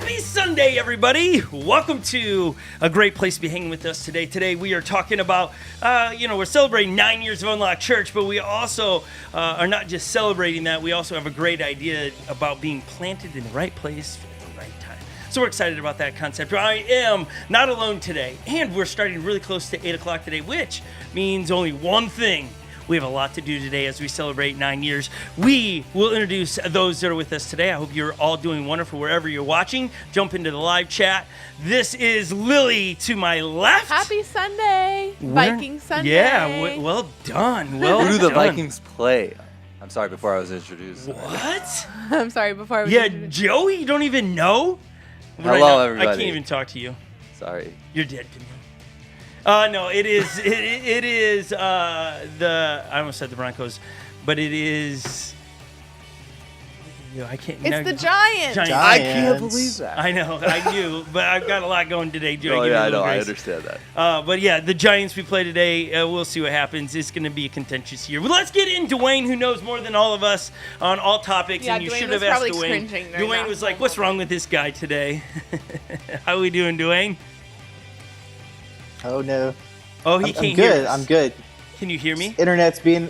Happy Sunday, everybody! Welcome to a great place to be hanging with us today. Today we are talking about, we're celebrating 9 years of Unlocked Church, but we also are not just celebrating that, we also have a great idea about being planted in the right place at the right time. So we're excited about that concept. I am not alone today, and we're starting really close to 8 o'clock today, which means only one thing. We have a lot to do today as we celebrate 9 years. We will introduce those that are with us today. I hope you're all doing wonderful wherever you're watching. Jump into the live chat. This is Lily to my left. Happy Sunday. Viking Sunday. Yeah, well done. Who do the Vikings play? I'm sorry, before I was introduced. What? I'm sorry, before I was Yeah, introduced. Joey, you don't even know? Hello, everybody. I can't even talk to you. Sorry. You're dead to me. No, it is. It is the. I almost said the Broncos, but it is. I can't. It's the Giants. I can't believe that. I know, I do, but I've got a lot going today, Joey. Oh yeah, I know. I understand that. But yeah, the Giants we play today. We'll see what happens. It's going to be a contentious year. Well, let's get in Dwayne, who knows more than all of us on all topics, Yeah, and you Dwayne should was have asked probably Dwayne. cringing during Dwayne that was like, whole "What's wrong with this guy today?" How we doing, Dwayne? Oh no. Oh, he I'm can't good. hear us. I'm good. Can you hear me? Internet's being.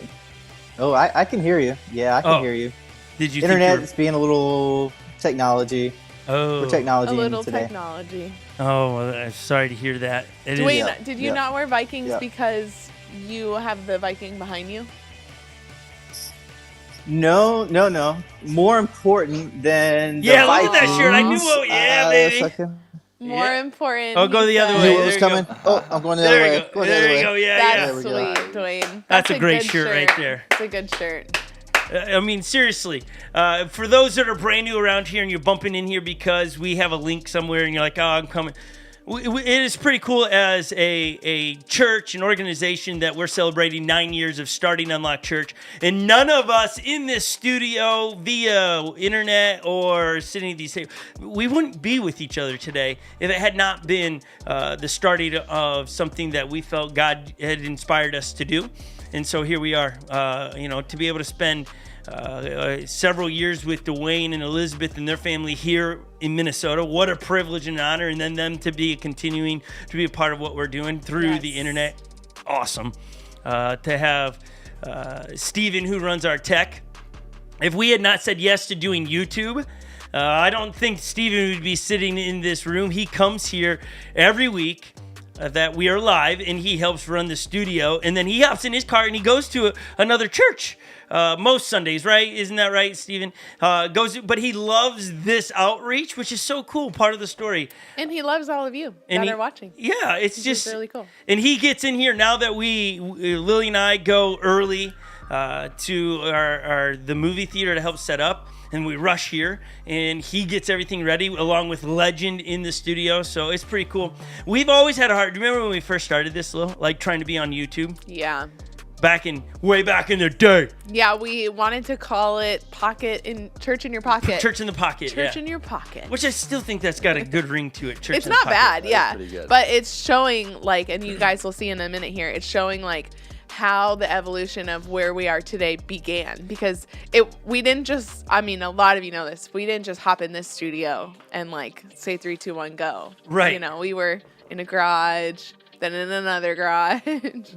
Oh, I can hear you. Yeah, I can Oh, hear you. Did you? Internet's being a little technology. Oh. We're technology A little today. technology. Oh, well, I'm sorry to hear that. It is. Dwayne, Yeah, did you yeah, not wear Vikings yeah. because you have the Viking behind you? No. More important than the Yeah, look at that Vikings, shirt. I knew. Oh, yeah, baby. second. More Yeah. important. Oh, go he the other said. way. You know There what's you go. coming? Oh, I'm going the other There way. you go. Going the other There you way. go. Yeah, That's yeah. There we go. sweet, Dwayne. That's a great good shirt right there. It's a good shirt. I mean, seriously, for those that are brand new around here and you're bumping in here because we have a link somewhere and you're like, oh, I'm coming. It is pretty cool as a church, an organization that we're celebrating 9 years of starting Unlocked Church. And none of us in this studio via internet or sitting at these tables, we wouldn't be with each other today if it had not been the starting of something that we felt God had inspired us to do. And so here we are, to be able to spend several years with Dwayne and Elizabeth and their family here in Minnesota. What a privilege and honor. And then them to be continuing to be a part of what we're doing through the internet. Awesome. To have Steven, who runs our tech. If we had not said yes to doing YouTube, I don't think Steven would be sitting in this room. He comes here every week. That we are live, and he helps run the studio, and then he hops in his car and he goes to another church most Sundays, right? Isn't that right, Stephen? But he loves this outreach, which is so cool, part of the story. And he loves all of you that are watching. Yeah, it's Which just is really cool. And he gets in here now that Lily and I go early to the movie theater to help set up. And we rush here, and he gets everything ready along with Legend in the studio. So it's pretty cool. We've always had a heart. Do you remember when we first started this, Lil? Like trying to be on YouTube? Yeah. Way back in the day. Yeah, we wanted to call it Church in Your Pocket. Church in the Pocket. Church in Your Pocket. Which I still think that's got a good ring to it. Church It's in the not Pocket. bad, yeah. pretty good. But it's showing and you guys will see in a minute here, it's showing how the evolution of where we are today began, because we didn't just, a lot of you know this, we didn't just hop in this studio and say 3, 2, 1, go. Right. We were in a garage, then in another garage.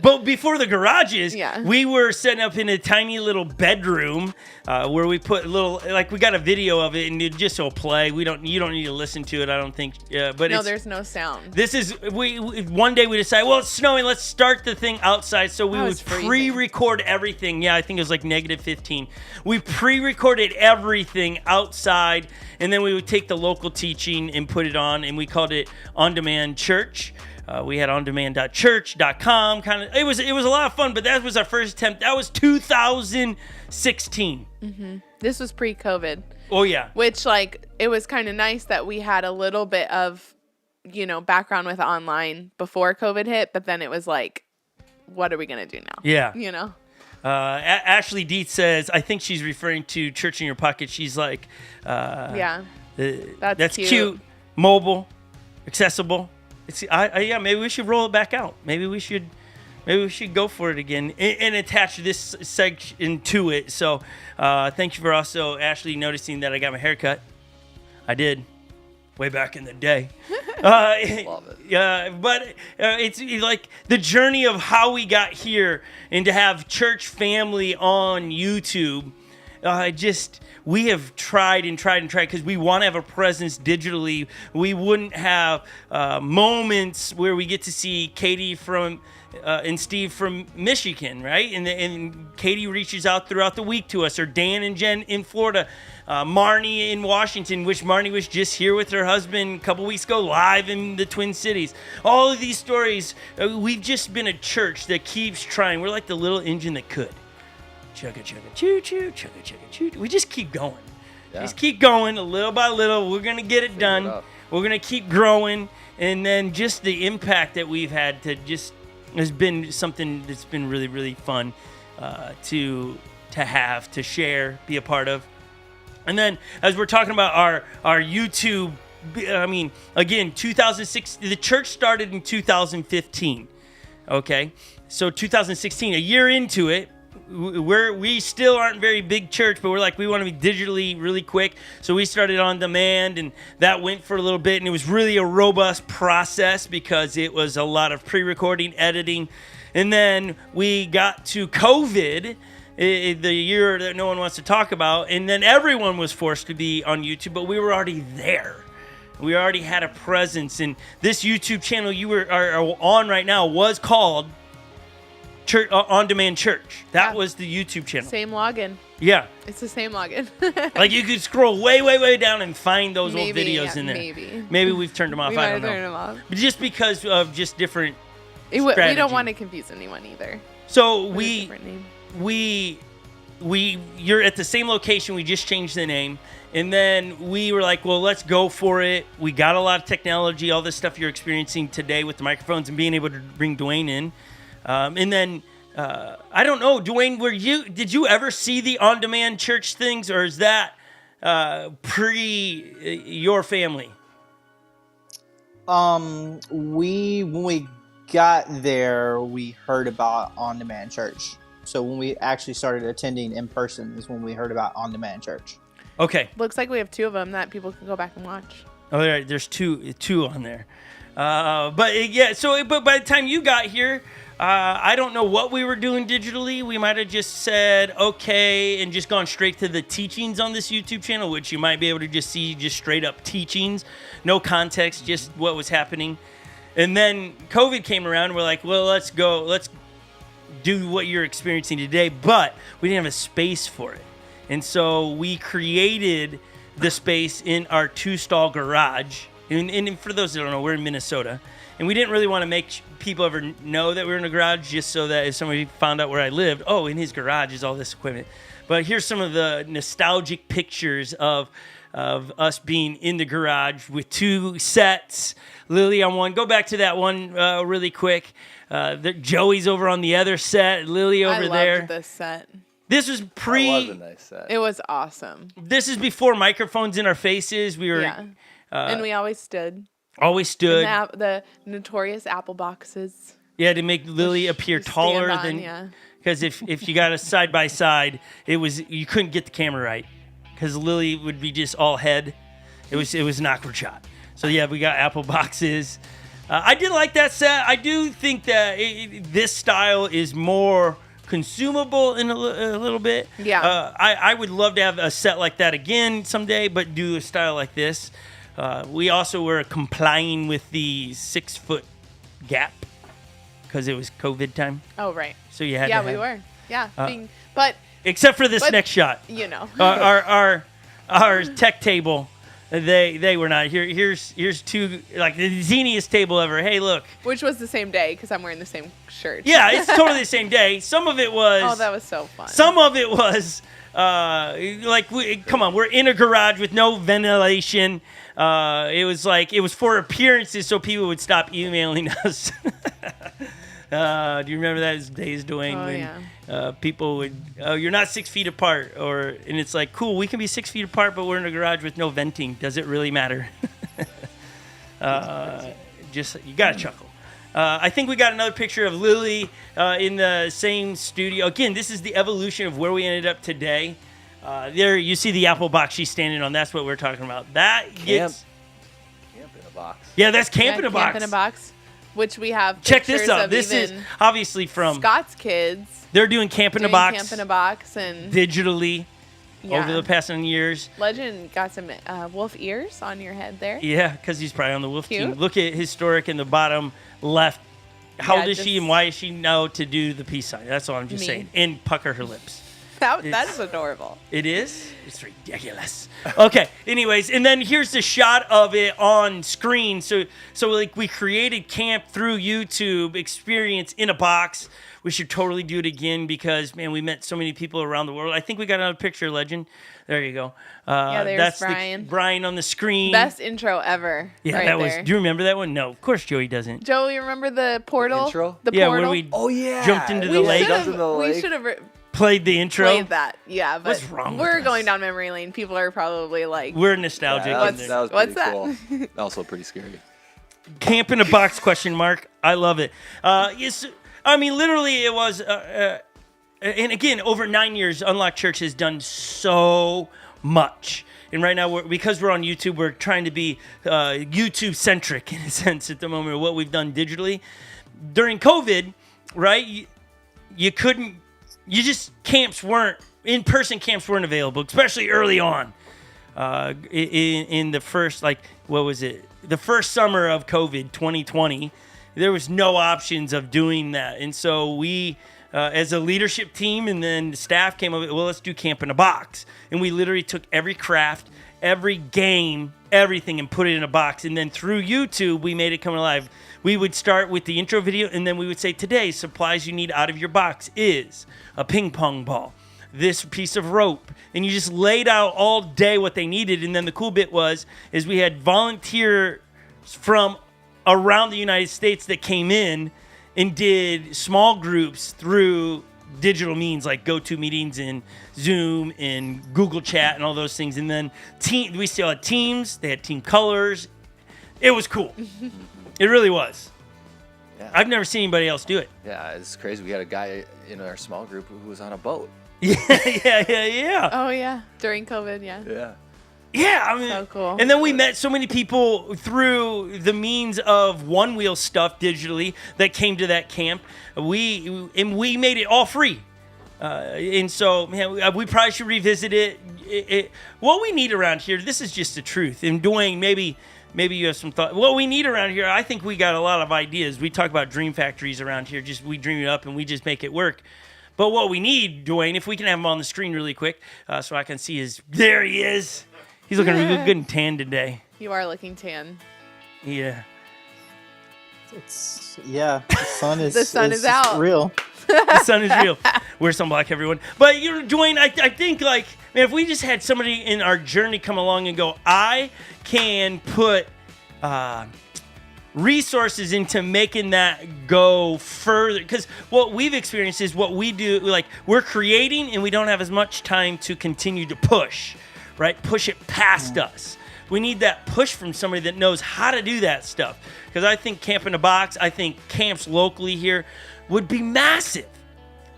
But before the garages, Yeah. we were setting up in a tiny little bedroom where we put we got a video of it, and it just will play. You don't need to listen to it, I don't think. But No, there's no sound. This is one day we decided, well, it's snowing, let's start the thing outside. So we Oh, would it's freezing. pre-record everything. Yeah, I think it was like -15. We pre-recorded everything outside, and then we would take the local teaching and put it on, and we called it On Demand Church. We had ondemand.church.com. It was a lot of fun, but that was our first attempt. That was 2016. This was pre-COVID. Oh yeah. Which it was kind of nice that we had a little bit of, background with online before COVID hit, but then it was what are we going to do now? Yeah. Ashley Dietz says, I think she's referring to Church in Your Pocket. She's like, Yeah. That's cute, mobile, accessible. Maybe we should roll it back out. Maybe we should go for it again and attach this section to it. So thank you for also, Ashley, noticing that I got my hair cut. I did. way back in the day. Love it. Yeah, but it's like the journey of how we got here and to have church family on YouTube. We have tried because we want to have a presence digitally. We wouldn't have moments where we get to see Katie from and Steve from Michigan, right? And Katie reaches out throughout the week to us, or Dan and Jen in Florida, Marnie in Washington, which Marnie was just here with her husband a couple weeks ago, live in the Twin Cities. All of these stories, we've just been a church that keeps trying. We're like the little engine that could. Chugga, chugga, choo, choo, chugga, chugga, choo. We just keep going. Yeah. Just keep going, a little by little. We're going to get it done. We're going to keep growing. And then just the impact that we've had has been something that's been really, really fun to have, to share, be a part of. And then as we're talking about our YouTube, I mean, again, 2006, the church started in 2015. Okay. So 2016, a year into it, we still aren't very big church, but we're like, we want to be digitally really quick. So we started on demand, and that went for a little bit, and it was really a robust process because it was a lot of pre-recording, editing. And then we got to COVID, the year that no one wants to talk about, and then everyone was forced to be on YouTube, but we were already there. We already had a presence, and this YouTube channel you are on right now was called Church On Demand Church. That was the YouTube channel. Same login. Yeah. It's the same login. Like you could scroll way, way, way down and find those old Maybe, videos yeah, in there. maybe we've turned them off. We I might don't have know. turned them off. But just because of just different We strategy. don't want to confuse anyone either. So With a different name. you're at the same location. We just changed the name. And then we were like, well, let's go for it. We got a lot of technology, all this stuff you're experiencing today with the microphones and being able to bring Dwayne in. And then I don't know, Dwayne, did you ever see the on-demand church things, or is that pre your family? When we got there, we heard about on-demand church. So when we actually started attending in person is when we heard about on-demand church. Okay. Looks like we have 2 of them that people can go back and watch. Oh, there's two on there. But by the time you got here, I don't know what we were doing digitally. We might have just said okay and just gone straight to the teachings on this YouTube channel, which you might be able to just see just straight up teachings, no context, just what was happening. And then COVID came around. And we're like, well, let's do what you're experiencing today, but we didn't have a space for it. And so we created the space in our 2-stall garage. And for those that don't know, we're in Minnesota. And we didn't really want to make people ever know that we were in a garage, just so that if somebody found out where I lived, oh, in his garage is all this equipment. But here's some of the nostalgic pictures of us being in the garage with 2 sets. Lily on one. Go back to that one really quick. Joey's over on the other set. Lily over there. I loved this set. This was That was a nice set. It was awesome. This is before microphones in our faces. We were and we always stood. always stood. And the notorious apple boxes. Yeah, to make Lily appear taller than. Because if you got us side by side, you couldn't get the camera right. Because Lily would be just all head. It was an awkward shot. So yeah, we got apple boxes. I did like that set. I do think that this style is more consumable in a little bit. Yeah. I would love to have a set like that again someday, but do a style like this. We also were complying with the 6-foot gap because it was COVID time. Oh, right. So you had to have, we were. Yeah. But except for this next shot. You know. Our tech table. They were not. Here's 2, like the ziniest table ever. Hey, look. Which was the same day because I'm wearing the same shirt. Yeah, it's totally the same day. Some of it was. Oh, that was so fun. Some of it was come on, we're in a garage with no ventilation. It was for appearances so people would stop emailing us. Do you remember those days, Dwayne, when people would, you're not 6 feet apart, and it's like, cool, we can be 6 feet apart, but we're in a garage with no venting. Does it really matter? You gotta chuckle. I think we got another picture of Lily in the same studio. Again, this is the evolution of where we ended up today. There, you see the apple box she's standing on. That's what we're talking about. That gets box. Yeah, that's Camp in a Box. Camp in a Box, which we have. Check this pictures out. of This is even obviously from Scott's kids they're doing Camp in a doing Box Camp in a Box, and digitally yeah. over the past 9 years. Legend got some wolf ears on your head there. Yeah, because he's probably on the Wolf Cute. team. Look at Historic in the bottom left. How Yeah, old is she just- and why is she now to do the peace sign? That's all I'm just Me. saying. And pucker her lips. That It's- is adorable. It is? It's ridiculous. Okay, anyways, and then here's the shot of it on screen. So like we created camp through YouTube, experience in a box. We should totally do it again because, man, we met so many people around the world. I think we got another picture, Legend. There you go. Yeah, there's that's Brian. Brian on the screen. Best intro ever. Yeah, right that was. there. Do you remember that one? No, of course Joey doesn't. Joe, you remember the portal? intro? The Yeah, portal. where we Oh yeah. Jumped into the we lake. Jumped into the We lake. should have played the intro. played that. Yeah, but What's wrong with we're us? going down memory lane. People are probably like, We're nostalgic. Yeah, in that there. was What's pretty that? cool. Also pretty scary. Camp in a Box question mark. I love it. Yes, I mean literally it was. And again, over 9 years, Unlocked Church has done so much. And right now, because we're on YouTube, we're trying to be YouTube centric in a sense at the moment of what we've done digitally. During COVID, right? You couldn't. You just in-person camps weren't available, especially early on. In the first, what was it? The first summer of COVID, 2020, there was no options of doing that. And so we, as a leadership team and then staff came up, well, let's do Camp in a Box. And we literally took every craft, every game, everything and put it in a box. And then through YouTube, we made it come alive. We would start with the intro video and then we would say, today, supplies you need out of your box is a ping pong ball, this piece of rope, and you just laid out all day what they needed. And then the cool bit is we had volunteers from around the United States that came in and did small groups through digital means like GoToMeetings and Zoom and Google Chat and all those things. And then we still had teams. They had team colors. It was cool. It really was. Yeah. I've never seen anybody else do it. Yeah, it's crazy. We had a guy in our small group who was on a boat. Yeah. oh yeah, during COVID, yeah. Yeah. Yeah, I mean, So cool. And then we met so many people through the means of One Wheel stuff digitally that came to that camp. We made it all free, and so man, we probably should revisit it. What we need around here, this is just the truth. And Dwayne, maybe you have some thought. What we need around here, I think we got a lot of ideas. We talk about dream factories around here. Just we dream it up and we just make it work. But what we need, Dwayne, if we can have him on the screen really quick, so I can see there he is. He's looking really good and tan today. You are looking tan. Yeah. The sun is The sun is out. real. The sun is real. Wear sunblock, everyone. But Dwayne, I think man, if we just had somebody in our journey come along and go, I can put resources into making that go further. Because what we've experienced is what we do, we're creating and we don't have as much time to continue to push. Right? Push it past us. We need that push from somebody that knows how to do that stuff. Because I think Camp in a Box, I think camps locally here would be massive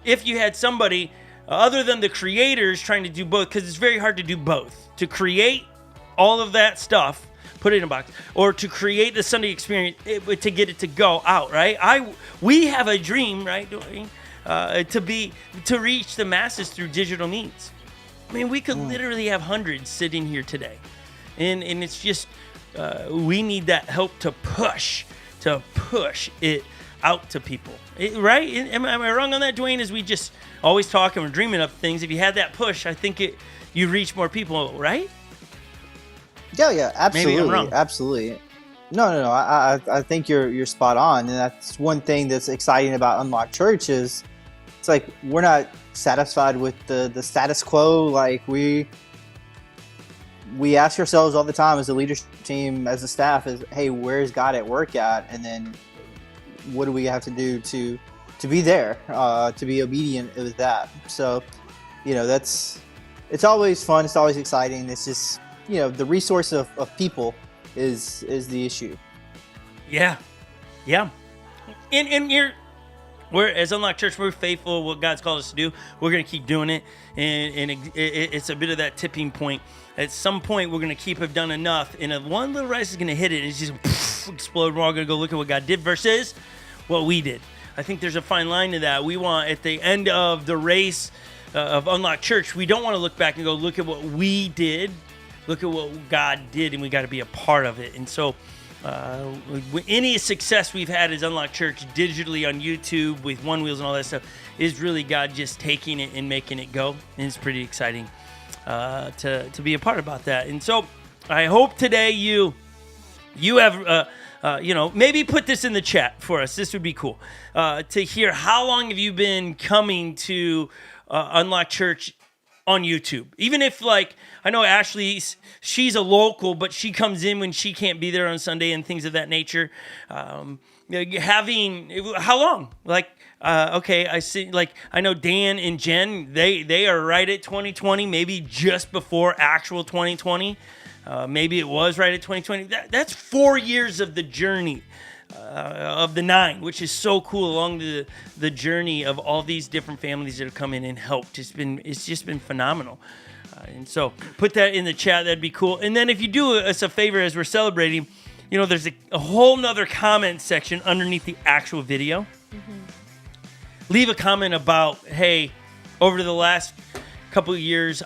if you had somebody other than the creators trying to do both. Because it's very hard to do both. To create all of that stuff, put it in a box, or to create the Sunday experience to get it to go out. Right? We have a dream, right, to reach the masses through digital means. I mean, we could literally have hundreds sitting here today. And it's just, we need that help to push it out to people. Right? Am I wrong on that, Dwayne? As we just always talk and we're dreaming up things. If you had that push, I think you reach more people, right? Yeah, absolutely. Maybe I'm wrong. Absolutely. No. I think you're spot on. And that's one thing that's exciting about Unlocked Church is it's like we're not satisfied with the status quo. Like we ask ourselves all the time as a leadership team, as a staff, is, hey, where's God at work at? And then what do we have to do to be there, to be obedient with that? So, it's always fun. It's always exciting. It's just, the resource of people is the issue. Yeah. And We're, as Unlocked Church, we're faithful what God's called us to do. We're going to keep doing it. And it's a bit of that tipping point. At some point, we're going to have done enough. And one little rice is going to hit it. It's just explode. We're all going to go look at what God did versus what we did. I think there's a fine line to that. We want, at the end of the race of Unlocked Church, we don't want to look back and go, look at what we did. Look at what God did, and we got to be a part of it. And so any success we've had as Unlocked Church digitally on YouTube with One Wheels and all that stuff is really God just taking it and making it go. And it's pretty exciting to be a part about that. And so I hope today you have, maybe put this in the chat for us. This would be cool to hear. How long have you been coming to Unlocked Church on YouTube? Even if, like, I know Ashley, she's a local, but she comes in when she can't be there on Sunday and things of that nature. How long? Like, okay, I see. Like, I know Dan and Jen, they are right at 2020, maybe just before actual 2020. Maybe it was right at 2020. That's 4 years of the journey. Of the 9, which is so cool, along the journey of all these different families that have come in and helped. It's just been phenomenal. And so put that in the chat. That'd be cool. And then if you do us a favor as we're celebrating, there's a whole nother comment section underneath the actual video. Mm-hmm. Leave a comment about, hey, over the last couple of years,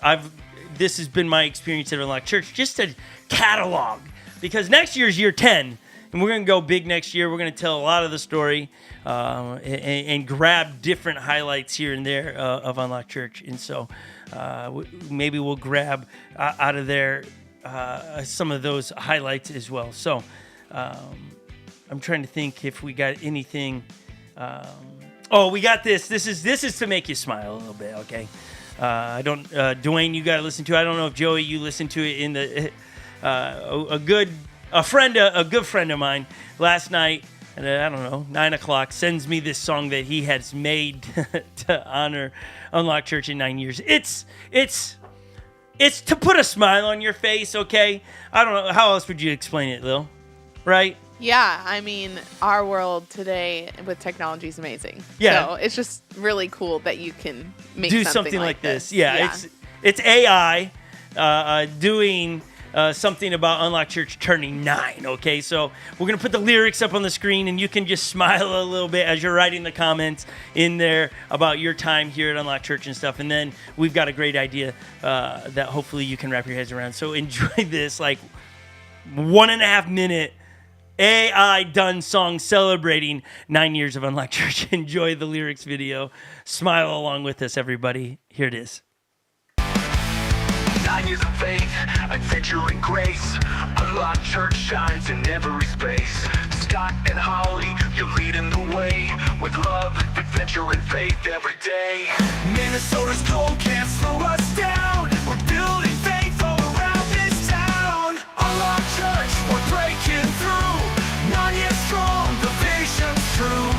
this has been my experience at Unlocked Church. Just a catalog, because next year's year 10. And we're going to go big next year. We're going to tell a lot of the story and grab different highlights here and there of Unlocked Church. And so maybe we'll grab out of there some of those highlights as well. So I'm trying to think if we got anything. We got this. This is to make you smile a little bit, okay? Dwayne, you got to listen to it. I don't know if Joey, you listened to it in the a good friend of mine last night, and I don't know, 9 o'clock, sends me this song that he has made to honor Unlocked Church in 9 years. It's to put a smile on your face, okay? I don't know, how else would you explain it, Lil? Right? Yeah, I mean, our world today with technology is amazing. Yeah. So it's just really cool that you can do something like this. Yeah. It's AI doing something about Unlocked Church turning 9, okay? So we're going to put the lyrics up on the screen, and you can just smile a little bit as you're writing the comments in there about your time here at Unlocked Church and stuff. And then we've got a great idea that hopefully you can wrap your heads around. So enjoy this, 1.5 minute AI done song celebrating 9 years of Unlocked Church. Enjoy the lyrics video. Smile along with us, everybody. Here it is. 9 years of faith, adventure and grace. Unlocked Church shines in every space. Scott and Holly, you're leading the way. With love, adventure, and faith every day. Minnesota's gold can't slow us down. We're building faith all around this town. Unlocked Church, we're breaking through. 9 years strong, the vision's true.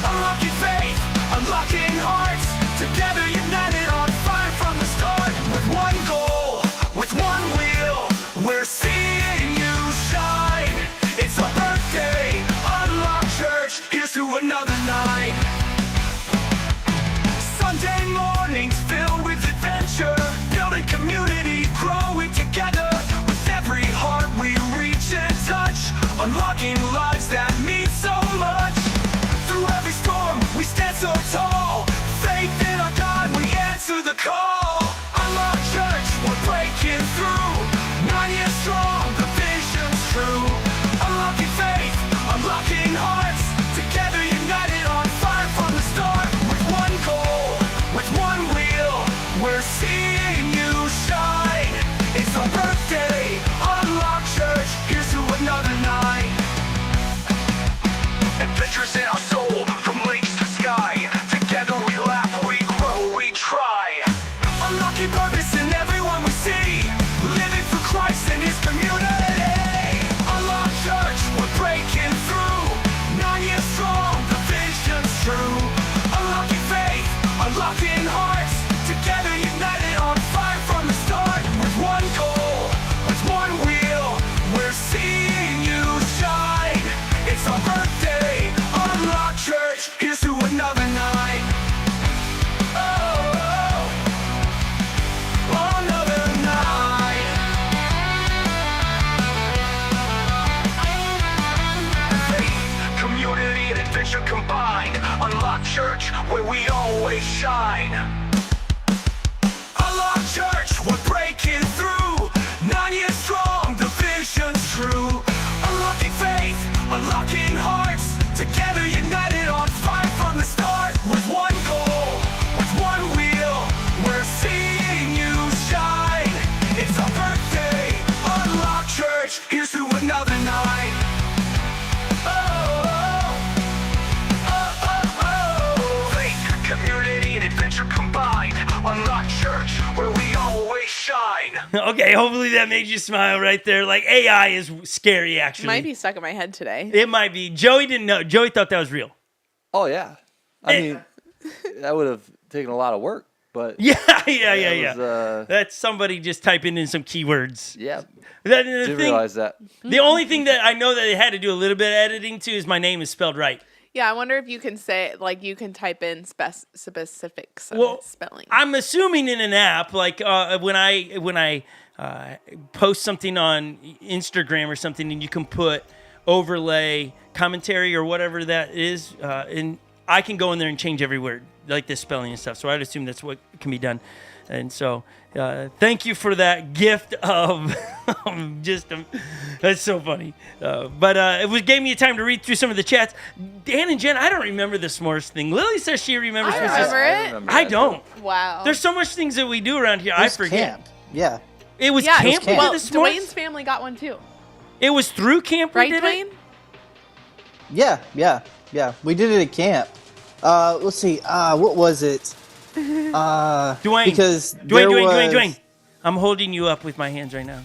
Unlocking faith, unlocking hearts. Together united on fire from the start. With one goal, with one wheel, we're seeing you shine. It's our birthday, Unlocked Church, here's to another 9. Sunday mornings filled with adventure, building community, growing together. With every heart we reach and touch, unlocking lives that mean so much. Through every storm, we stand so tall. Faith in our God, we answer the call. Unlocked Church, we're breaking through. 9 years strong, the vision's true. Unlocking faith, unlocking hearts. Together united on fire from the start. With one goal, with one wheel, we're seeing you shine. It's our birthday, Unlocked Church, here's to another 9. Adventures in our soul, from lakes to sky. Together we laugh, we grow, we try. Unlocking purpose in everyone we see. Living for Christ and His community. Unlocked Church, we're breaking through. 9 years strong, the vision's true. Unlocking faith, unlocking hearts. Together united on fire from the start. With one goal, with one wheel, we're seeing you shine. It's our birthday, Unlocked Church, here's to another 9. Church, where we always shine. Unlock Church, we're breaking through. 9 years strong, the vision's true. Unlocking faith, unlocking hearts. Together united on fire from the start. With one goal, with one wheel, we're seeing you shine. It's our birthday, Unlock Church. Here's to another night. Faith, community, and adventure combined. Unlock Church, where we always shine. Okay, hopefully that made you smile right there. Like, AI is scary, actually. Might be stuck in my head today. It might be. Joey didn't know. Joey thought that was real. Oh yeah. I mean, that would have taken a lot of work, but Yeah. it was, That's somebody just typing in some keywords. yeah. The Didn't realize that. the only thing that I know that they had to do a little bit of editing to is my name is spelled right. Yeah, I wonder if you can say, like, you can type in specifics of Well, spelling. I'm assuming in an app, like when I post something on Instagram or something, and you can put overlay commentary or whatever that is, and I can go in there and change every word, like the spelling and stuff. So I'd assume that's what can be done. And so, thank you for that gift of that's so funny. But it gave me time to read through some of the chats. Dan and Jen, I don't remember the s'mores thing. Lily says she remembers. I s'mores. remember it. I don't. Wow. There's so much things that we do around here. It I was forget. camp. Yeah. It was yeah, camp. We well, did the s'mores? Dwayne's family got one too. It was through camp. We Right, did Dwayne? it? Yeah. We did it at camp. Let's see. What was it? Dwayne. Because there was- Dwayne. I'm holding you up with my hands right now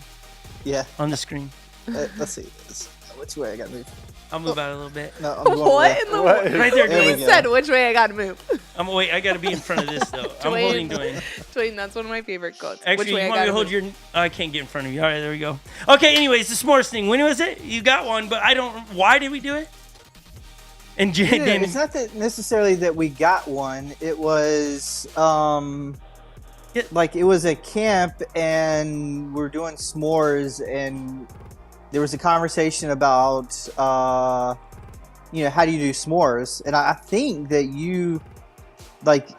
Yeah. on the screen. Let's see. Which way I got to move? I'll move out a little bit. No, I'm going What left. in the world? Right there, There we Dwayne. go. Said which way I gotta move. Wait, I got to be in front of this though. I'm holding Dwayne. Dwayne, that's one of my favorite quotes. Actually, which way you I want me gotta to hold move. your? I can't get in front of you. All right, there we go. Okay. Anyways, the s'mores thing. When was it? You got one, but I don't. Why did we do it? And Yeah, Dan, it's not that necessarily that we got one. It was like it was a camp and we're doing s'mores and there was a conversation about how do you do s'mores, and I think that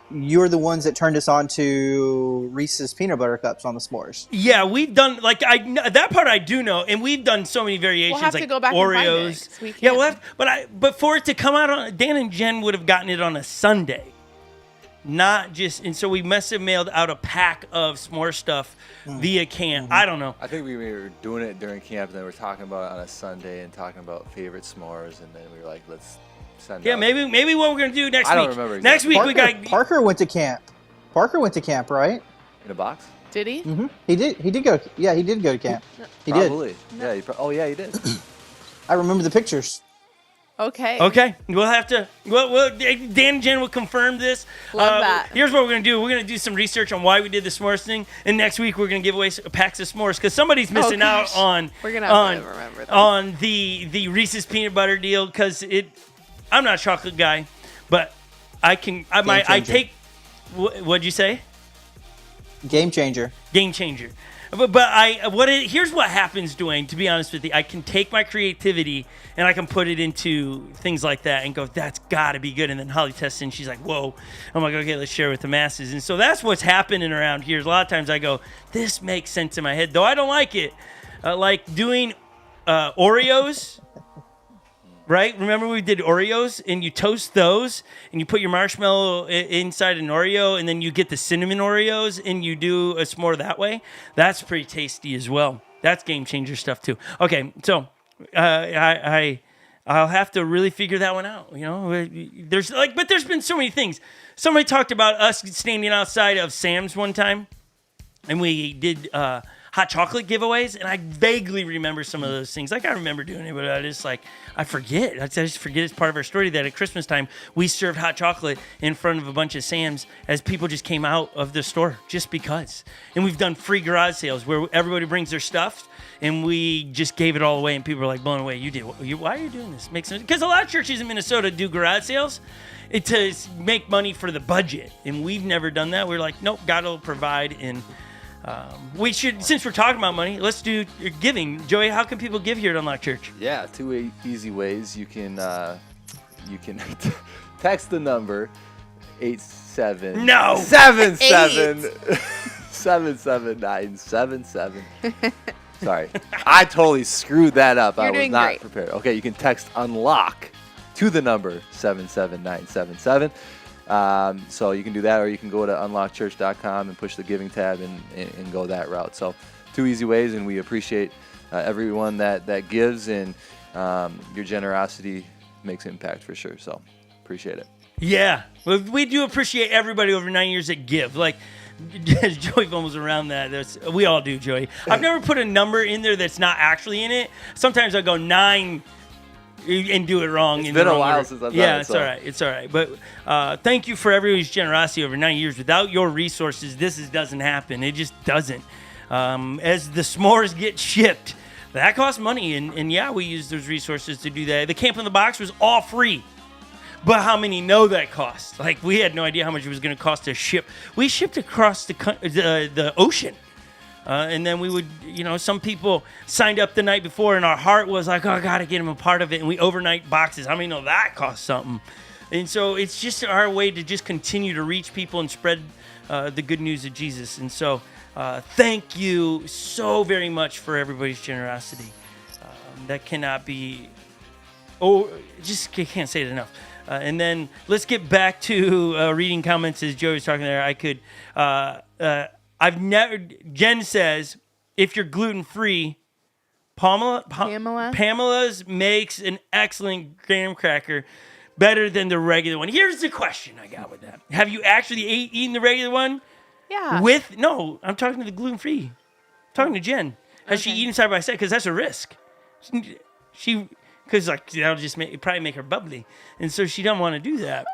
you're the ones that turned us on to Reese's peanut butter cups on the s'mores. yeah, we've done like that part I do know, and we've done so many variations. We'll have like to go back and find it, Oreos. 'cause we Yeah, can't. we'll have, but for it to come out on Dan and Jen would have gotten it on a Sunday, not just. And so we must have mailed out a pack of s'more stuff via camp. I don't know. I think we were doing it during camp, and then we were talking about it on a Sunday and talking about favorite s'mores, and then we were like, let's send Yeah, out. maybe what we're gonna do next I don't week. remember Next exactly. week we got. Parker went to camp. Parker went to camp, right? In a box? Did he? Mm-hmm. He did go. Yeah, he did go to camp. He Probably. Yeah. Oh, yeah, he did. I remember the pictures. Okay. Okay, we'll have to. Well, Dan and Jen will confirm this. Love that. Here's what we're gonna do. We're gonna do some research on why we did the s'mores thing, and next week we're gonna give away packs of s'mores because somebody's missing out gosh. on We're gonna have to remember this. on the Reese's peanut butter deal because I'm not a chocolate guy, but I changer. take. What'd you say? Game changer. Game changer. But here's what happens, Dwayne, to be honest with you. I can take my creativity and I can put it into things like that and go, that's got to be good. And then Holly tests it and she's like, whoa. I'm like, okay, let's share with the masses. And so that's what's happening around here. A lot of times I go, this makes sense in my head, though I don't like it. Like doing Oreos. Right? Remember we did Oreos and you toast those and you put your marshmallow inside an Oreo and then you get the cinnamon Oreos and you do a s'more that way. That's pretty tasty as well. That's game changer stuff too. Okay, so I'll have to really figure that one out. You know, but there's been so many things. Somebody talked about us standing outside of Sam's one time and we did hot chocolate giveaways, and I vaguely remember some of those things. Like, I remember doing it, but I forget. I just forget it's part of our story that at Christmas time, we served hot chocolate in front of a bunch of Sam's as people just came out of the store just because. And we've done free garage sales where everybody brings their stuff, and we just gave it all away, and people were like blown away. Why are you doing this? Makes sense. Because a lot of churches in Minnesota do garage sales to make money for the budget, and we've never done that. We're like, nope, God will provide, and we should, since we're talking about money, let's do giving. Joey, how can people give here at Unlock Church? Yeah, two easy ways. You can text the number 87. No. 77 77977. Sorry, I totally screwed that up. I You're was doing not great. prepared. Okay, you can text unlock to the number 77977. So you can do that, or you can go to unlockchurch.com and push the giving tab and go that route. So 2 easy ways, and we appreciate everyone that gives, and your generosity makes impact for sure. So appreciate it. Yeah, well, we do appreciate everybody over 9 years that give. Like, Joey fumbles around that. We all do, Joey. I've never put a number in there that's not actually in it. Sometimes I go 9 and do it wrong. It's been a while since I've done it. Yeah, it's all right. It's all right. But thank you for everybody's generosity over 9 years. Without your resources, this doesn't happen. It just doesn't. As the s'mores get shipped, that costs money. And yeah, we use those resources to do that. The Camp in the Box was all free. But how many know that cost? Like, we had no idea how much it was going to cost to ship. We shipped across the ocean. And then we would, some people signed up the night before, and our heart was like, oh, I got to get them a part of it. And we overnight boxes. How many know that costs something? And so it's just our way to just continue to reach people and spread the good news of Jesus. And so thank you so very much for everybody's generosity. That cannot be, just can't say it enough. And then let's get back to reading comments as Joey was talking there. Jen says, if you're gluten-free, Pamela's makes an excellent graham cracker, better than the regular one. Here's the question I got with that. Have you actually eaten the regular one? Yeah. No, I'm talking to the gluten-free. I'm talking to Jen. Has she eaten side by side? Because that's a risk. Because that'll just probably make her bubbly. And so she doesn't want to do that.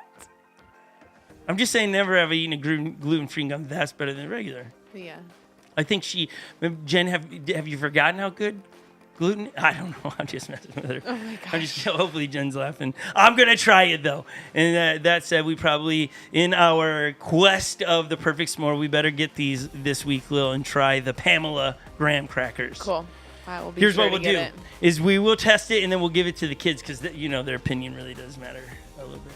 I'm just saying, never have I eaten a gluten-free gum that's better than regular. Yeah. I think Jen, have you forgotten how good gluten? I don't know. I'm just messing with her. Oh my gosh. Hopefully Jen's laughing. I'm going to try it, though. And that said, we probably, in our quest of the perfect s'more, we better get these this week, Lil, and try the Pamela graham crackers. Cool. I will be Here's sure what we'll to get do it. is we will test it, and then we'll give it to the kids because their opinion really does matter a little bit.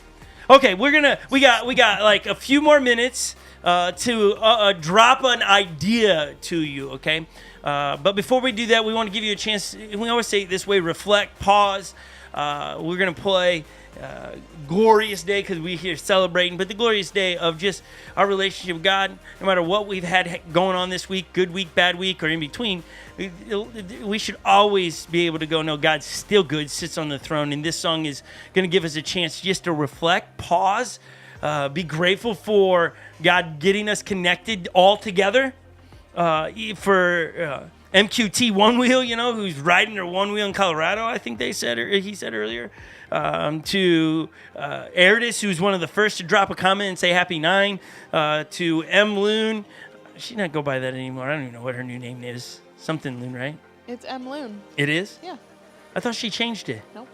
Okay, we got like a few more minutes to drop an idea to you. Okay, but before we do that, we want to give you a chance. We always say it this way: reflect, pause. We're gonna play Glorious Day because we're here celebrating, but the glorious day of just our relationship with God. No matter what we've had going on this week, good week, bad week, or in between, we should always be able to go, no, God's still good, sits on the throne. And this song is going to give us a chance just to reflect, pause, be grateful for God getting us connected all together. For MQT One Wheel, who's riding their one wheel in Colorado, I think he said earlier. To Erdis, who's one of the first to drop a comment and say Happy 9. To M. Loon. She doesn't go by that anymore. I don't even know what her new name is. Something Loon, right? It's M. Loon. It is? Yeah. I thought she changed it. Nope.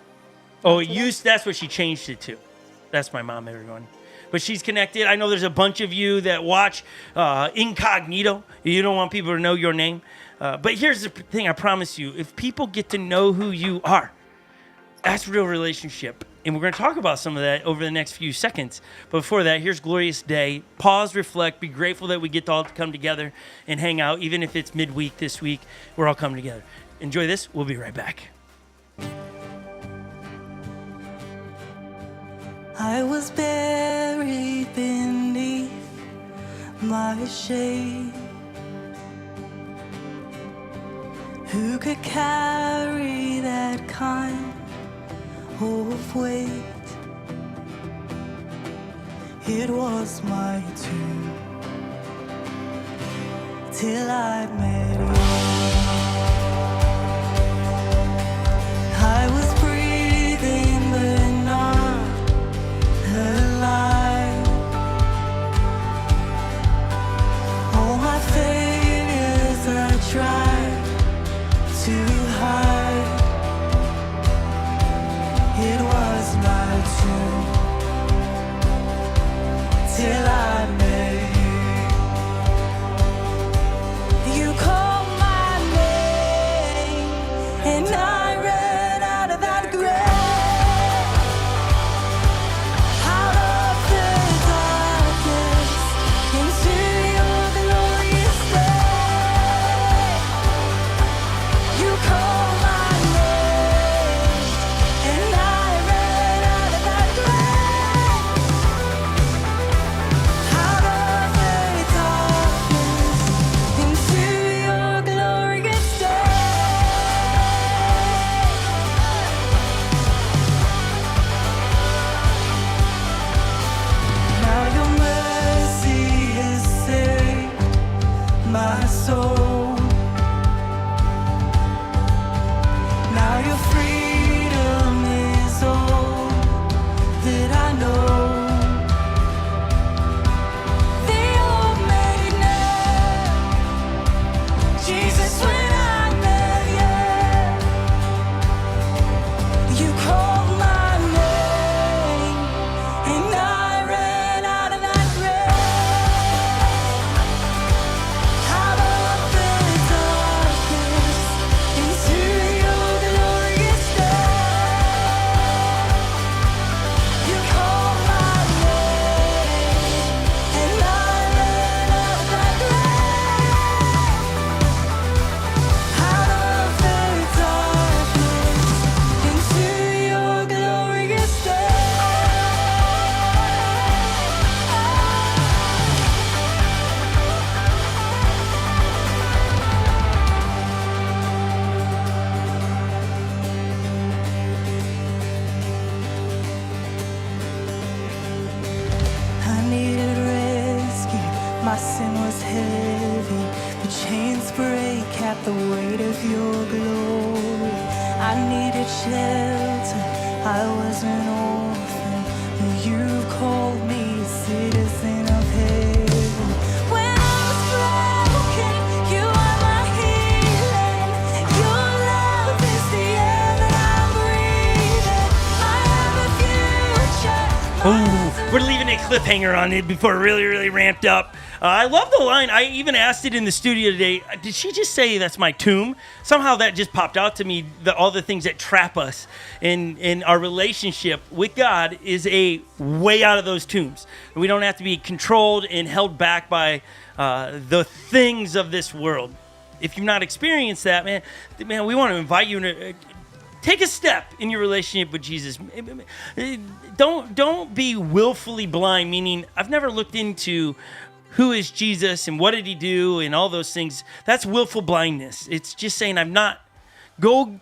That's what she changed it to. That's my mom, everyone. But she's connected. I know there's a bunch of you that watch incognito. You don't want people to know your name. But here's the thing, I promise you. If people get to know who you are, that's real relationship. And we're going to talk about some of that over the next few seconds. But before that, here's Glorious Day. Pause, reflect, be grateful that we get to all come together and hang out. Even if it's midweek this week, we're all coming together. Enjoy this. We'll be right back. I was buried beneath my shame. Who could carry that kind of weight? It was my turn till I met you. I was breathing but not alive. All my failures I tried to hide. It was my turn till I met you. You called Jesus, when I met you, you called my name, and I ran out of that grave, out of the darkness, into your glorious day. You called my name, and I ran out of that grave, out of the darkness, into your glorious day. I needed rescue, my sin was heavy. The chains break at the weight of your glory. I needed shelter, I was an orphan. You called me citizen of heaven. When I was broken, you are my healing. Your love is the air that I'm breathing. I have a future. Ooh, we're leaving a cliffhanger on it before it really, really ramped up. I love the line. I even asked it in the studio today. Did she just say that's my tomb? Somehow that just popped out to me. All the things that trap us in our relationship with God is a way out of those tombs. We don't have to be controlled and held back by the things of this world. If you've not experienced that, man, we want to invite you to take a step in your relationship with Jesus. Don't be willfully blind, meaning I've never looked into who is Jesus and what did he do and all those things. That's willful blindness. It's just saying I'm not. Go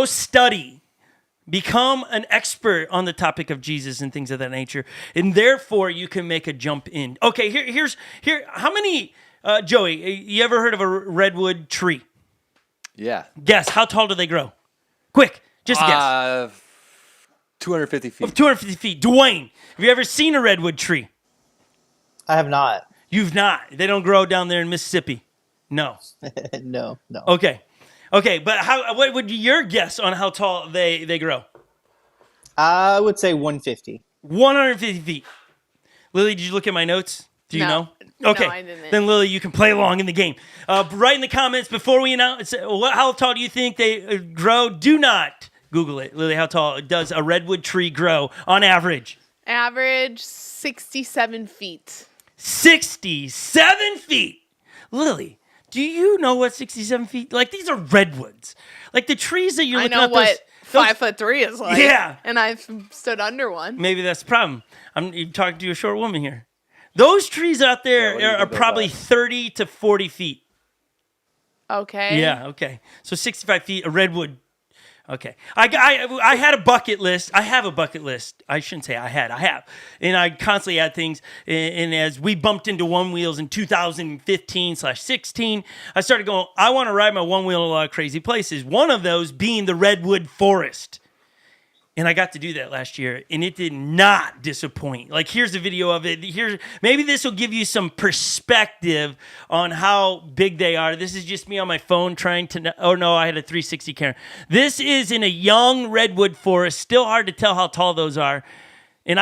study. Become an expert on the topic of Jesus and things of that nature. And therefore you can make a jump in. Okay, here how many Joey, you ever heard of a redwood tree? Yeah. Guess, how tall do they grow? Quick, just a guess. 250 feet. 250 feet. Dwayne, have you ever seen a redwood tree? I have not. You've not. They don't grow down there in Mississippi. No. No. Okay, but what would be your guess on how tall they grow? I would say 150. 150 feet. Lily, did you look at my notes? Do you No. know? Okay. No, I didn't. Then Lily, you can play along in the game. Write in the comments before we announce how tall do you think they grow? Do not Google it. Lily, how tall does a redwood tree grow on average? Average 67 feet. 67 feet. Lily, do you know what 67 feet? Like, these are redwoods. Like the trees that you're I looking know at. what 5'3" is like. Yeah. And I've stood under one. Maybe that's the problem. I'm talking to a short woman here. Those trees out there what do you are think about probably that? 30 to 40 feet. Okay. Yeah, okay. So 65 feet, a redwood. Okay. I had a bucket list. I have a bucket list. I shouldn't say I have. And I constantly add things. And as we bumped into one wheels in 2015/16, I started going, I want to ride my one wheel in a lot of crazy places. One of those being the redwood forest. And I got to do that last year, and it did not disappoint. Like, here's a video of it. Maybe this will give you some perspective on how big they are. This is just me on my phone trying to. Oh no, I had a 360 camera. This is in a young redwood forest. Still hard to tell how tall those are. And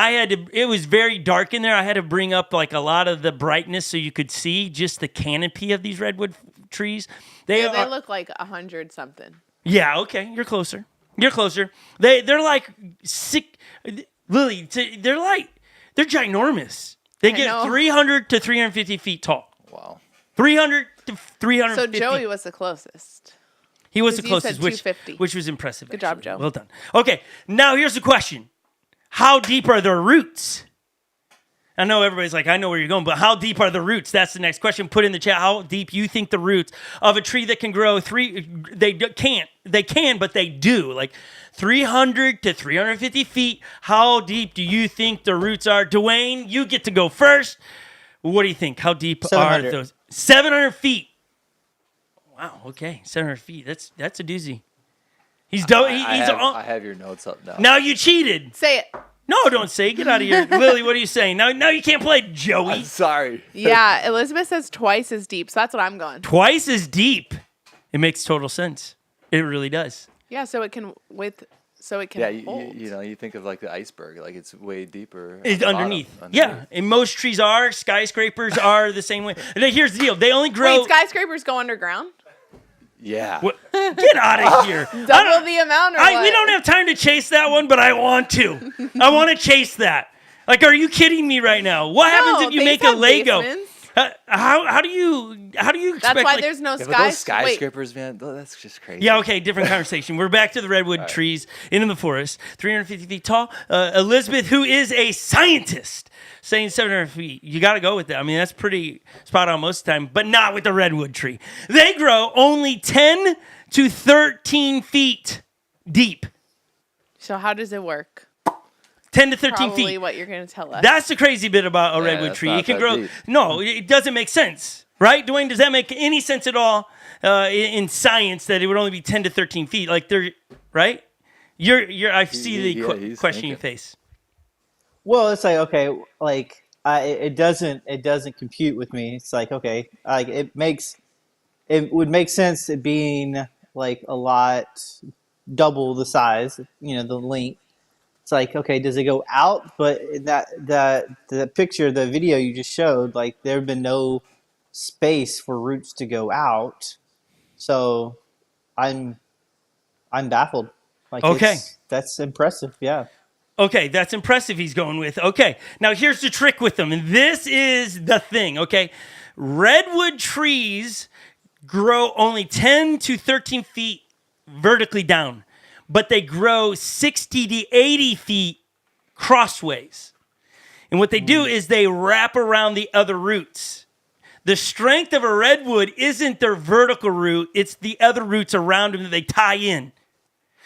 it was very dark in there. I had to bring up like a lot of the brightness so you could see just the canopy of these redwood trees. They look like 100 something. Yeah. Okay, you're closer. You're closer. They're like sick, Lily. They're ginormous. They I get know. 300 to 350 feet tall. Wow. 300 to 350. So Joey was the closest. He was the 'cause you said closest, 250. which was impressive. Good job, actually. Joe. Well done. Okay, now here's the question: how deep are their roots? I know everybody's like, I know where you're going, but how deep are the roots? That's the next question. Put in the chat how deep you think the roots of a tree that can grow they can, but they do. Like 300 to 350 feet. How deep do you think the roots are? Dwayne, you get to go first. What do you think? How deep are 700. those? 700 feet. Wow, okay. 700 feet. That's a doozy. He's I have your notes up now. Now you cheated. Say it. No, don't say it. Get out of here. Lily, what are you saying? Now you can't play Joey. I'm sorry. Yeah, Elizabeth says twice as deep, so that's what I'm going. Twice as deep. It makes total sense. It really does. Yeah, so it can Yeah, hold. you think of like the iceberg, like it's way deeper. It's on the underneath. bottom, Yeah, and most trees are. Skyscrapers are the same way. And here's the deal. They only grow. Wait, skyscrapers go underground? Yeah. What? Get out of here. Double the amount, or what? We don't have time to chase that one, but I want to. I want to chase that. Like, are you kidding me right now? What happens if you these make a have Lego? basements. How do you expect? That's why like- there's no Yeah, but those skyscrapers. skyscrapers, man, that's just crazy. Yeah, okay, different conversation. We're back to the redwood trees in the forest, 350 feet tall. Elizabeth, who is a scientist, saying 700 feet. You got to go with that. I mean, that's pretty spot on most of the time, but not with the redwood tree. They grow only 10 to 13 feet deep. So how does it work? 10 to 13 Probably feet. what you're going to tell us. That's the crazy bit about a Yeah, redwood that's tree. not It can that grow. deep. No, it doesn't make sense, right? Dwayne, does that make any sense at all in science that it would only be 10 to 13 feet? Like they're right. I see the he's question in your thinking. face. Well, it's like okay, like it doesn't compute with me. It's like okay, like it would make sense it being like a lot double the size, the length. It's like okay, does it go out? But in the picture, the video you just showed, like there have been no space for roots to go out. So I'm baffled. Like Okay. that's impressive. Yeah. Okay, that's impressive. He's going with. Okay, now here's the trick with them, and this is the thing. Okay, redwood trees grow only 10 to 13 feet vertically down, but they grow 60 to 80 feet crossways. And what they do is they wrap around the other roots. The strength of a redwood isn't their vertical root, it's the other roots around them that they tie in.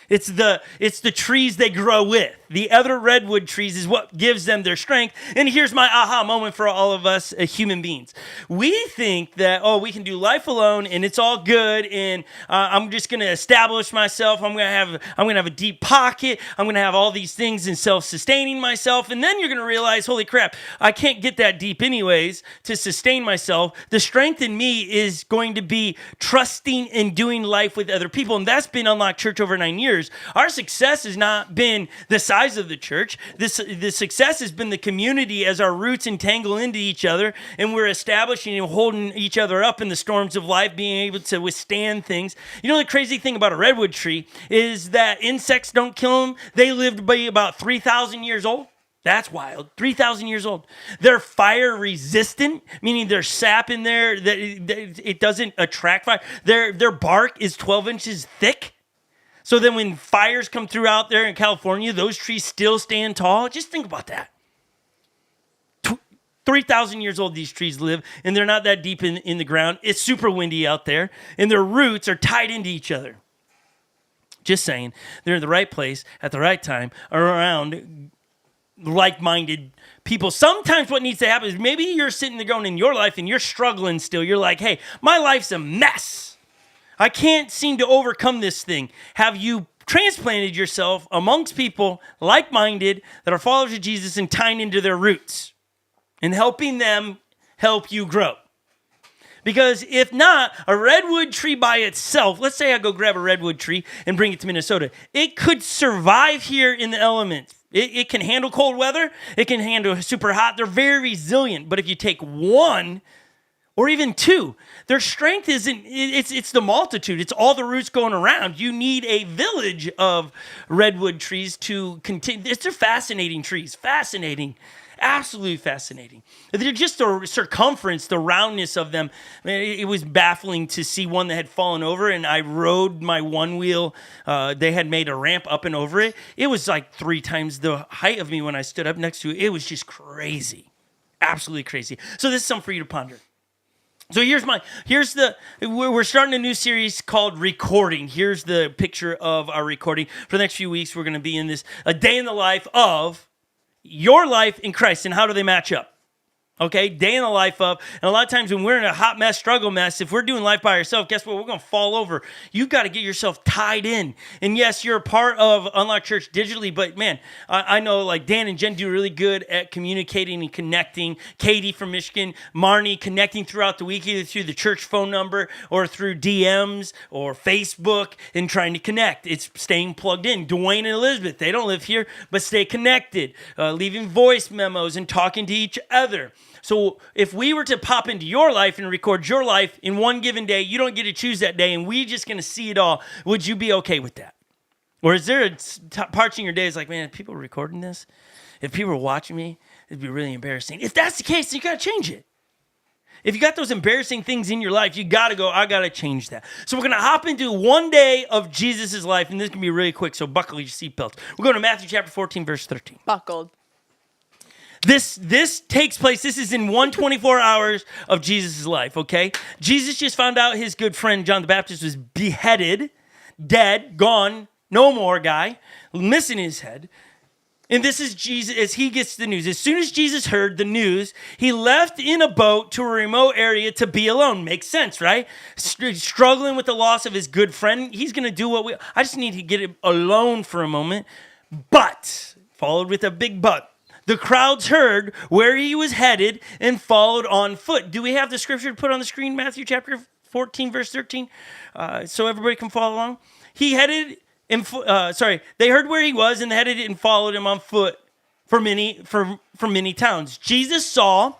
It's the trees they grow with. The other redwood trees is what gives them their strength. And here's my aha moment for all of us human beings. We think that, we can do life alone and it's all good and I'm just going to establish myself. I'm going to have a deep pocket. I'm going to have all these things and self-sustaining myself. And then you're going to realize, holy crap, I can't get that deep anyways to sustain myself. The strength in me is going to be trusting and doing life with other people. And that's been Unlocked Church over 9 years. Our success has not been the size of the church. The success has been the community as our roots entangle into each other and we're establishing and holding each other up in the storms of life, being able to withstand things. You know, the crazy thing about a redwood tree is that insects don't kill them. They live to be about 3,000 years old. That's wild. 3,000 years old. They're fire resistant, meaning there's sap in there that it doesn't attract fire. Their bark is 12 inches thick. So then when fires come through out there in California, those trees still stand tall. Just think about that. 3,000 years old these trees live, and they're not that deep in the ground. It's super windy out there, and their roots are tied into each other. Just saying, they're in the right place at the right time around like-minded people. Sometimes what needs to happen is maybe you're sitting there going in your life and you're struggling still. You're like, hey, my life's a mess. I can't seem to overcome this thing. Have you transplanted yourself amongst people like-minded that are followers of Jesus and tying into their roots and helping them help you grow? Because if not, a redwood tree by itself, let's say I go grab a redwood tree and bring it to Minnesota, it could survive here in the elements. It can handle cold weather. It can handle super hot. They're very resilient. But if you take one or even two, their strength it's the multitude. It's all the roots going around. You need a village of redwood trees to continue. They're fascinating trees. Fascinating. Absolutely fascinating. They're just the circumference, the roundness of them. It was baffling to see one that had fallen over, and I rode my one wheel. They had made a ramp up and over it. It was like 3 times the height of me when I stood up next to it. It was just crazy. Absolutely crazy. So this is something for you to ponder. So we're starting a new series called Recording. Here's the picture of our recording. For the next few weeks, we're going to be in this, a day in the life of your life in Christ. And how do they match up? Okay, day in the life of. And a lot of times when we're in a hot mess, struggle mess, if we're doing life by ourselves, guess what? We're going to fall over. You've got to get yourself tied in. And yes, you're a part of Unlock Church digitally, but man, I know like Dan and Jen do really good at communicating and connecting. Katie from Michigan, Marnie connecting throughout the week, either through the church phone number or through DMs or Facebook and trying to connect. It's staying plugged in. Dwayne and Elizabeth, they don't live here, but stay connected, leaving voice memos and talking to each other. So if we were to pop into your life and record your life in one given day, you don't get to choose that day, and we're just going to see it all. Would you be okay with that? Or is there parts in your days like, man, if people are recording this, if people are watching me, it'd be really embarrassing. If that's the case, you got to change it. If you got those embarrassing things in your life, you got to go, I got to change that. So we're going to hop into one day of Jesus' life, and this can be really quick, so buckle your seatbelts. We're going to Matthew chapter 14, verse 13. Buckled. This takes place, this is in 124 hours of Jesus' life, okay? Jesus just found out his good friend John the Baptist was beheaded, dead, gone, no more guy, missing his head. And this is Jesus as he gets the news. As soon as Jesus heard the news, he left in a boat to a remote area to be alone. Makes sense, right? Struggling with the loss of his good friend. He's going to do I just need to get him alone for a moment. But, followed with a big but. The crowds heard where he was headed and followed on foot. Do we have the scripture to put on the screen? Matthew chapter 14, verse 13, so everybody can follow along. He headed, they heard where he was and headed and followed him on foot for many towns. Jesus saw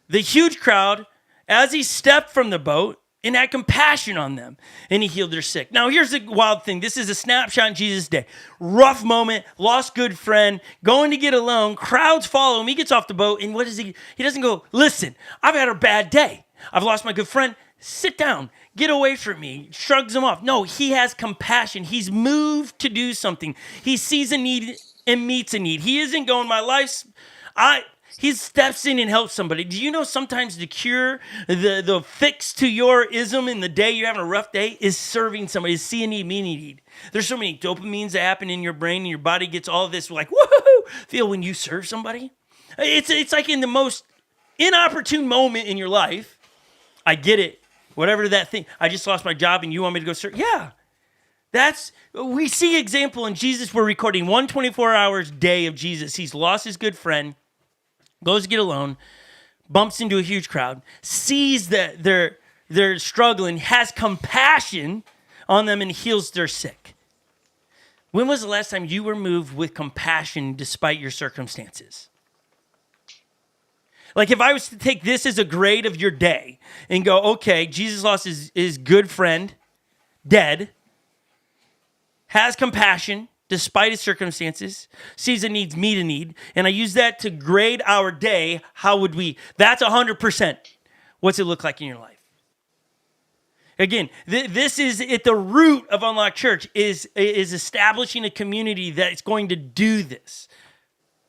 the huge crowd as he stepped from the boat and had compassion on them, and he healed their sick. Now, here's the wild thing. This is a snapshot in Jesus' day. Rough moment, lost good friend, going to get alone. Crowds follow him. He gets off the boat, and what does he? He doesn't go, listen, I've had a bad day. I've lost my good friend. Sit down. Get away from me. Shrugs him off. No, he has compassion. He's moved to do something. He sees a need and meets a need. He isn't going, my life's... He steps in and helps somebody. Do you know sometimes the cure, the fix to your ism in the day you're having a rough day is serving somebody, is see a need, meet a need. There's so many dopamines that happen in your brain and your body gets all of this like, woohoo, feel when you serve somebody. It's like in the most inopportune moment in your life, I get it, whatever that thing, I just lost my job and you want me to go serve. Yeah, we see example in Jesus. We're recording 124 hours day of Jesus. He's lost his good friend. Goes to get alone, bumps into a huge crowd, sees that they're struggling, has compassion on them, and heals their sick. When was the last time you were moved with compassion despite your circumstances? Like if I was to take this as a grade of your day and go, okay, Jesus lost his good friend, dead, has compassion, despite his circumstances, sees a need, meet a need, and I use that to grade our day, how would we? That's 100%. What's it look like in your life? Again, this is at the root of Unlock Church, is establishing a community that's going to do this.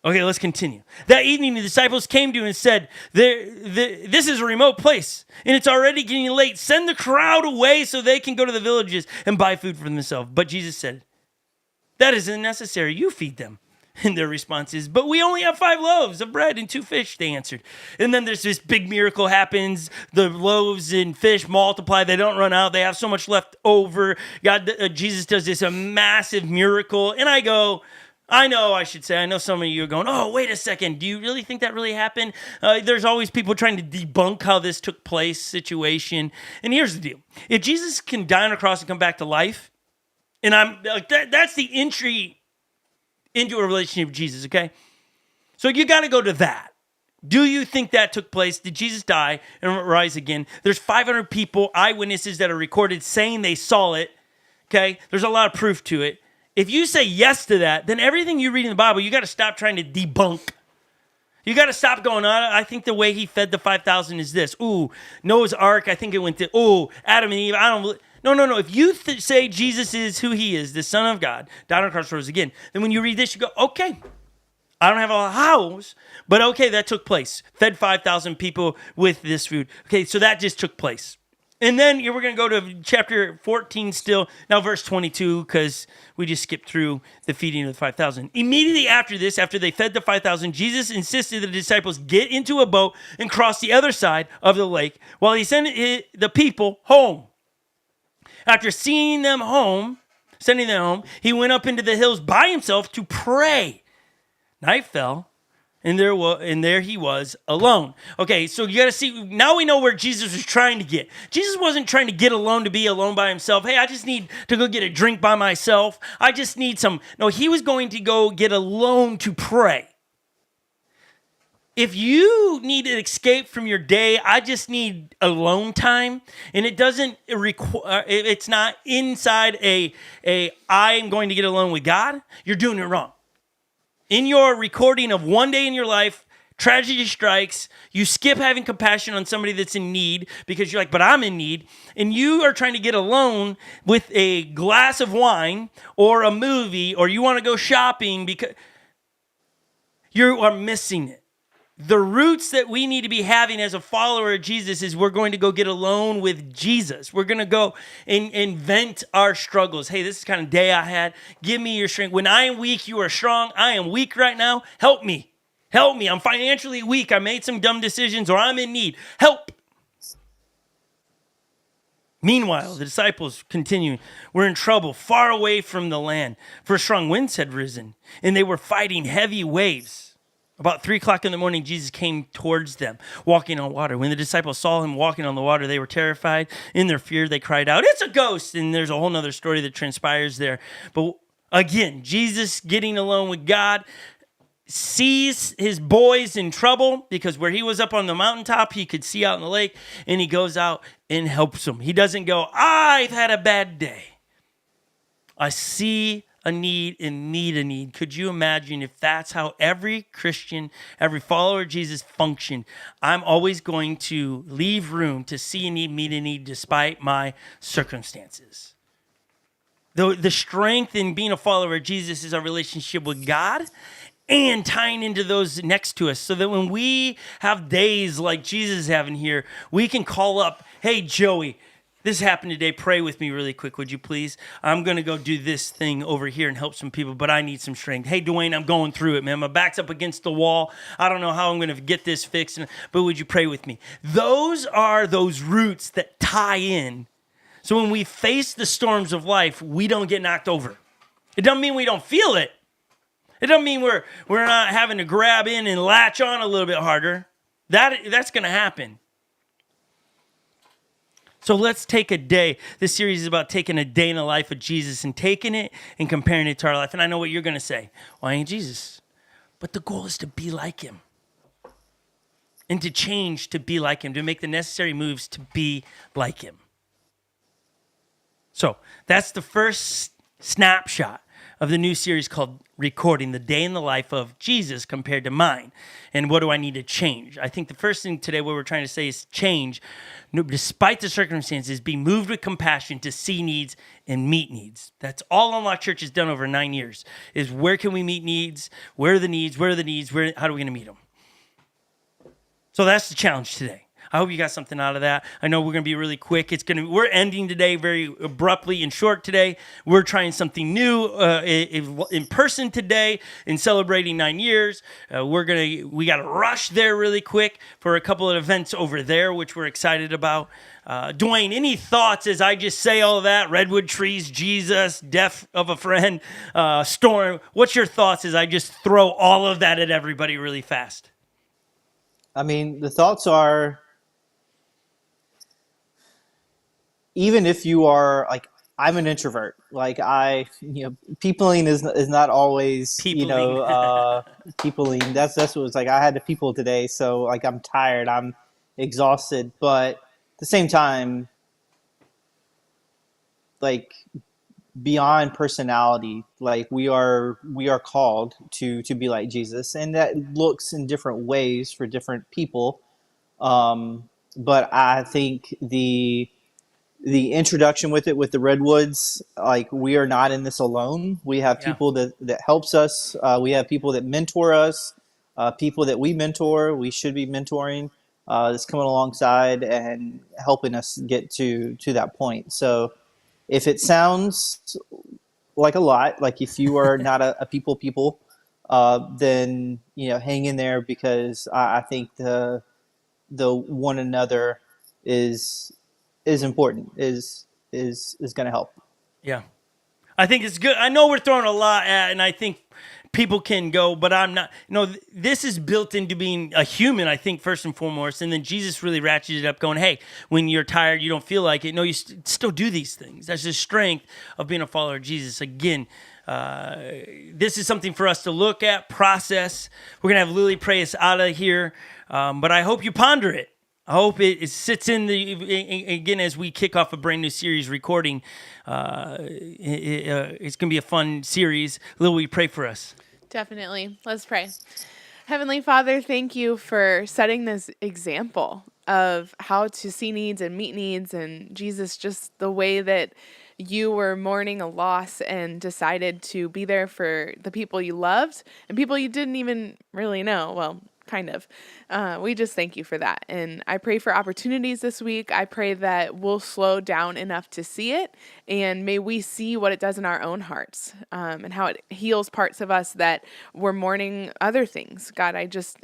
Okay, let's continue. That evening, the disciples came to him and said, this is a remote place, and it's already getting late. Send the crowd away so they can go to the villages and buy food for themselves. But Jesus said, that isn't necessary. You feed them. And their response is, but we only have 5 loaves of bread and 2 fish, they answered. And then there's this big miracle happens. The loaves and fish multiply. They don't run out. They have so much left over. Jesus does this a massive miracle. And I go, I know some of you are going, oh, wait a second. Do you really think that really happened? There's always people trying to debunk how this took place situation. And here's the deal. If Jesus can die on a cross and come back to life, and I'm like, that's the entry into a relationship with Jesus, okay? So you got to go to that. Do you think that took place? Did Jesus die and rise again? There's 500 people, eyewitnesses that are recorded saying they saw it, okay? There's a lot of proof to it. If you say yes to that, then everything you read in the Bible, you got to stop trying to debunk. You got to stop going on. I think the way he fed the 5,000 is this. Ooh, Noah's Ark, I think it went to, Adam and Eve, I don't... No. If you say Jesus is who he is, the Son of God, died on the cross, rose again, then when you read this, you go, okay, I don't have a house, but okay, that took place. Fed 5,000 people with this food. Okay, so that just took place. And then we're going to go to chapter 14 still. Now, verse 22, because we just skipped through the feeding of the 5,000. Immediately after this, after they fed the 5,000, Jesus insisted the disciples get into a boat and cross the other side of the lake while he sent the people home. After sending them home, he went up into the hills by himself to pray. Night fell. And there he was alone. Okay, so you got to see, now we know where Jesus was trying to get. Jesus wasn't trying to get alone to be alone by himself. Hey, I just need to go get a drink by myself. I just need some. No, he was going to go get alone to pray. If you need an escape from your day, I just need alone time, and it doesn't require. It's not inside a I am going to get alone with God. You're doing it wrong. In your recording of one day in your life, tragedy strikes, you skip having compassion on somebody that's in need because you're like, but I'm in need, and you are trying to get alone with a glass of wine or a movie, or you want to go shopping because you are missing it. The roots that we need to be having as a follower of Jesus is we're going to go get alone with Jesus. We're going to go and vent our struggles. Hey, this is the kind of day I had. Give me your strength. When I am weak, you are strong. I am weak right now. Help me. Help me. I'm financially weak. I made some dumb decisions, or I'm in need. Help. Meanwhile, the disciples continue. We're in trouble, far away from the land, for strong winds had risen, and they were fighting heavy waves. About 3 o'clock in the morning, Jesus came towards them, walking on water. When the disciples saw him walking on the water, they were terrified. In their fear, they cried out, "It's a ghost!" And there's a whole other story that transpires there. But again, Jesus getting alone with God, sees his boys in trouble because where he was up on the mountaintop, he could see out in the lake, and he goes out and helps them. He doesn't go, "I've had a bad day. I see a need and meet a need." Could you imagine if that's how every Christian, every follower of Jesus functioned? I'm always going to leave room to see a need, meet a need, despite my circumstances. The strength in being a follower of Jesus is our relationship with God and tying into those next to us, so that when we have days like Jesus is having here, we can call up, "Hey, Joey, this happened today. Pray with me really quick, would you please? I'm going to go do this thing over here and help some people, but I need some strength. Hey, Dwayne, I'm going through it, man. My back's up against the wall. I don't know how I'm going to get this fixed, but would you pray with me?" Those are those roots that tie in. So when we face the storms of life, we don't get knocked over. It doesn't mean we don't feel it. It doesn't mean we're not having to grab in and latch on a little bit harder. That's going to happen. So let's take a day. This series is about taking a day in the life of Jesus and taking it and comparing it to our life. And I know what you're going to say. Well, I ain't Jesus. But the goal is to be like him. And to change to be like him. To make the necessary moves to be like him. So that's the first snapshot of the new series called Recording, the day in the life of Jesus compared to mine. And what do I need to change? I think the first thing today, what we're trying to say is change. Despite the circumstances, be moved with compassion to see needs and meet needs. That's all Unlocked Church has done over 9 years, is where can we meet needs? Where are the needs? How are we going to meet them? So that's the challenge today. I hope you got something out of that. I know we're going to be really quick. We're ending today very abruptly and short today. We're trying something new in person today in celebrating 9 years. We got to rush there really quick for a couple of events over there, which we're excited about. Dwayne, any thoughts as I just say all of that? Redwood trees, Jesus, death of a friend, storm. What's your thoughts as I just throw all of that at everybody really fast? I mean, the thoughts are, even if you are like, I'm an introvert, peopling is not always, peopling. That's what it's like. I had to people today. So like, I'm tired, I'm exhausted, but at the same time, like beyond personality, like we are called to be like Jesus, and that looks in different ways for different people. But I think the introduction with the Redwoods, like we are not in this alone. We have people that helps us. We have people that mentor us, people that we mentor, we should be mentoring. that's coming alongside and helping us get to that point. So if it sounds like a lot, like if you are not a people, then hang in there, because I think the one another is important, is going to help. Yeah. I think it's good. I know we're throwing a lot at, and I think people can go, but I'm not. This is built into being a human, I think, first and foremost. And then Jesus really ratcheted it up, going, hey, when you're tired, you don't feel like it. No, you still do these things. That's the strength of being a follower of Jesus. Again, this is something for us to look at, process. We're going to have Lily pray us out of here, but I hope you ponder it. I hope it sits in again, as we kick off a brand new series recording. It's going to be a fun series. Lil, will you pray for us? Definitely. Let's pray. Heavenly Father, thank you for setting this example of how to see needs and meet needs. And Jesus, just the way that you were mourning a loss and decided to be there for the people you loved and people you didn't even really know. Well, kind of. We just thank you for that. And I pray for opportunities this week. I pray that we'll slow down enough to see it, and may we see what it does in our own hearts, and how it heals parts of us that were mourning other things. God,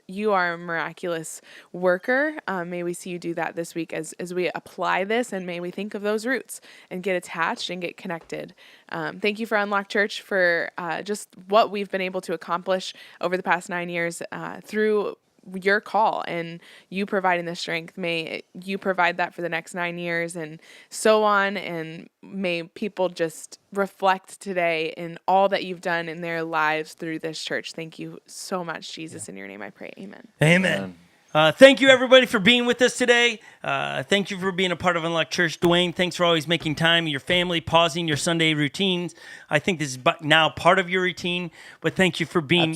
you are a miraculous worker. May we see you do that this week as we apply this, and may we think of those roots and get attached and get connected. Thank you for Unlock Church, for just what we've been able to accomplish over the past 9 years through your call and you providing the strength. May you provide that for the next 9 years and so on. And may people just reflect today in all that you've done in their lives through this church. Thank you so much, Jesus. In your name I pray. Amen. Amen. Thank you, everybody, for being with us today. Thank you for being a part of Unlock Church. Dwayne, thanks for always making time, your family, pausing your Sunday routines. I think this is now part of your routine, but thank you for being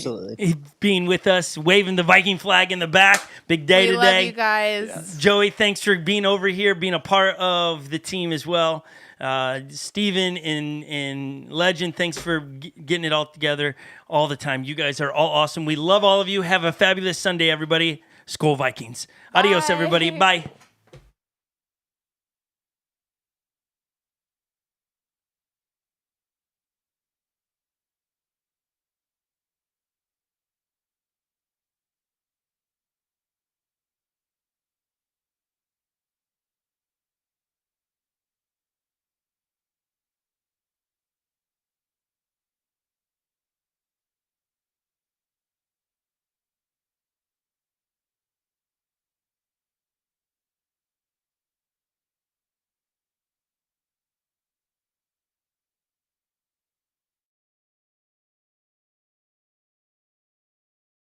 with us, waving the Viking flag in the back. Big day today. We love you guys. Yes. Joey, thanks for being over here, being a part of the team as well. Steven and Legend, thanks for getting it all together all the time. You guys are all awesome. We love all of you. Have a fabulous Sunday, everybody. Skol Vikings. Adios, everybody. Bye.